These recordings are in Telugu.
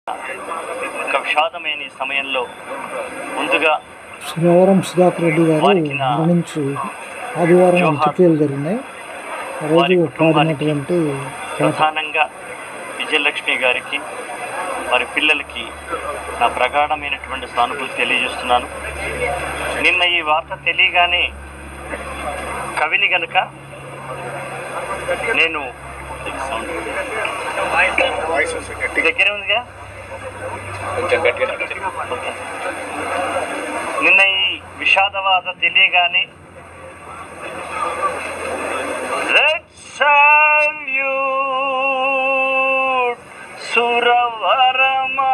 ఒక విషాదమైన ఈ సమయంలో ముందుగా శ్రీవరం సుధాకర్ రెడ్డి గారు మరణించి ఆదివారం అంత్యక్రియలు జరిగినాయి. రోజు పాడినటువంటి ప్రధానంగా విజయలక్ష్మి గారికి వారి పిల్లలకి నా ప్రగాఢమైనటువంటి సానుభూతి తెలియజేస్తున్నాను. నిన్న ఈ వార్త తెలియగానే కవిని గనుక నేను దగ్గరే ఉందిగా నిన్న ఈ విషాద వార్త తెలియగానే రెడ్ సాల్యూట్ సురవరమా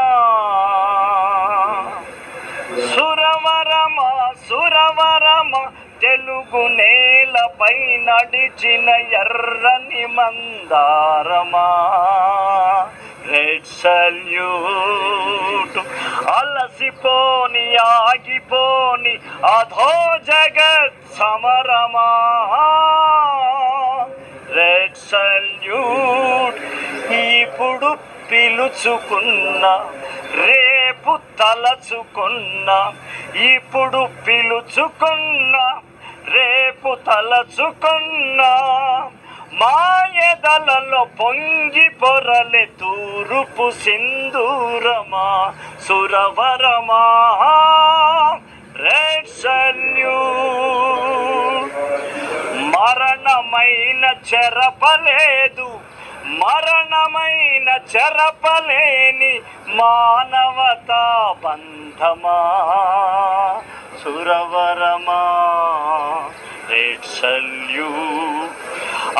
సురవరమా సురవరమా తెలుగు నేలపై నడిచిన ఎర్రని మందారమా రెడ్ సల్యూట్ అలసిపోని ఆగిపోని అధో జగత్ సమరమా రెడ్ సల్యూట్ ఇప్పుడు పిలుచుకున్న రేపు తలచుకున్న ఇప్పుడు పిలుచుకున్న రేపు తలచుకున్న మాయదలలో పొంగి పొరలే తూరుపు సింధూరమా సురవరమా రెడ్ సల్యూట్ మరణమైన చెరపలేదు మరణమైన చెరపలేని మానవతా బంధమా సురవరమా రెడ్ సల్యూట్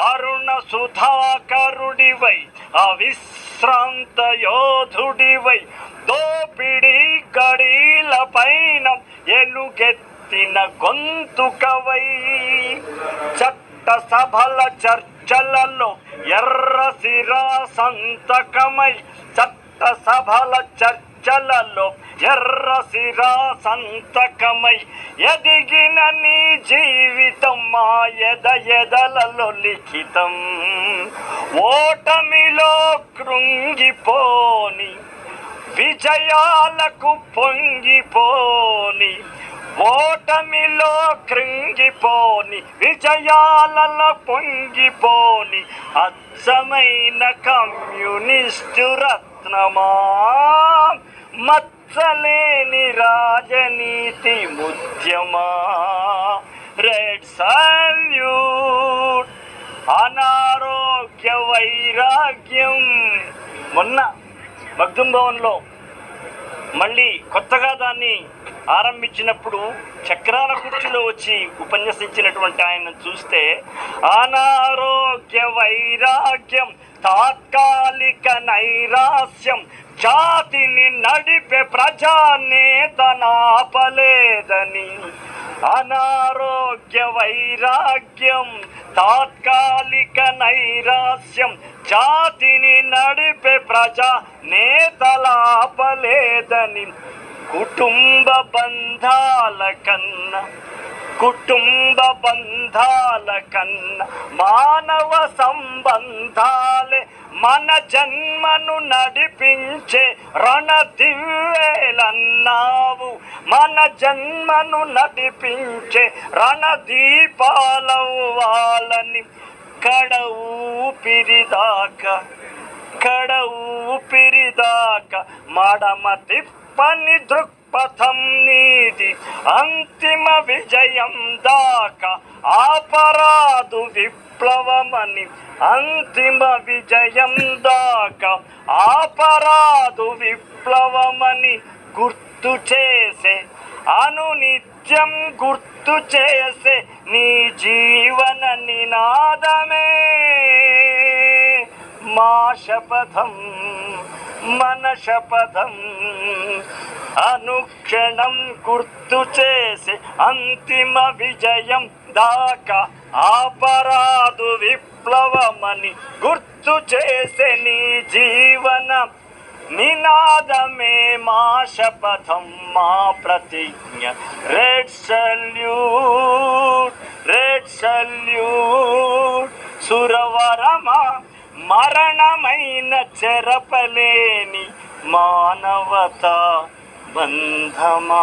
అరుణ సుధాకరుడివై అవిశ్రాంత యోధుడివై దోపిడీ గడీల పైన ఎలుగెత్తిన గొంతుకవై చట్ట సభల చర్చలలో ఎర్ర సిరా సంతకమై చట్ట సభల చర్చలలో ఎర్ర సిరా సంతకమై ఎదిగిన నీ జీవితం మా ఎదలలో లిఖితం ఓటమిలో కృంగిపోని విజయాలకు పొంగిపోని ఓటమిలో కృంగిపోని విజయాలలో పొంగిపోని అచ్చమైన కమ్యూనిస్టు రత్నమా మచ్చలేని రాజనీతి ముద్యమా రెడ్ సల్యూట్ అనారోగ్య వైరాగ్యం. మొన్న మగ్దుం భవన్లో మళ్ళీ కొత్తగా దాన్ని ఆరంభించినప్పుడు చక్రాల కుర్చీలో వచ్చి ఉపన్యసించినటువంటి ఆయన చూస్తే అనారోగ్య వైరాగ్యం తాత్కాలిక నైరాస్యం జాతిని నడిపే ప్రజానేతనాపలేదని అనారోగ్య వైరాగ్యం తాత్కాలిక నైరాస్యం జాతిని నడిపే ప్రజా నేతలాపలేదని కుటుంబ బంధాల కన్నా మానవ సంబంధాలే మన జన్మను నడిపించే రణదివ్వేలన్నావు మన జన్మను నడిపించే రణదీపాలవ్వాలని కడ ఊపిరిదాకా మడమ తిప్పని దృక్పథం నీది అంతిమ విజయం దాకా ఆపరాదు విప్లవమని అంతిమ విజయం దాకా ఆపరాదు విప్లవమని గుర్తు చేసే అనునిత్యం గుర్తు చేసే నీ జీవన నినాదమే మా శపథం మన శపథం అనుక్షణం గుర్తు చేసే అంతిమ విజయం దాకా ఆపరాదు విప్లవమని గుర్తు చేసే నీ జీవన నినాదమే మా శపథం మా ప్రతిజ్ఞ రెడ్ సల్యూట్ సురవరమా మరణమైన చెరపలేని మా మానవతా బంధమా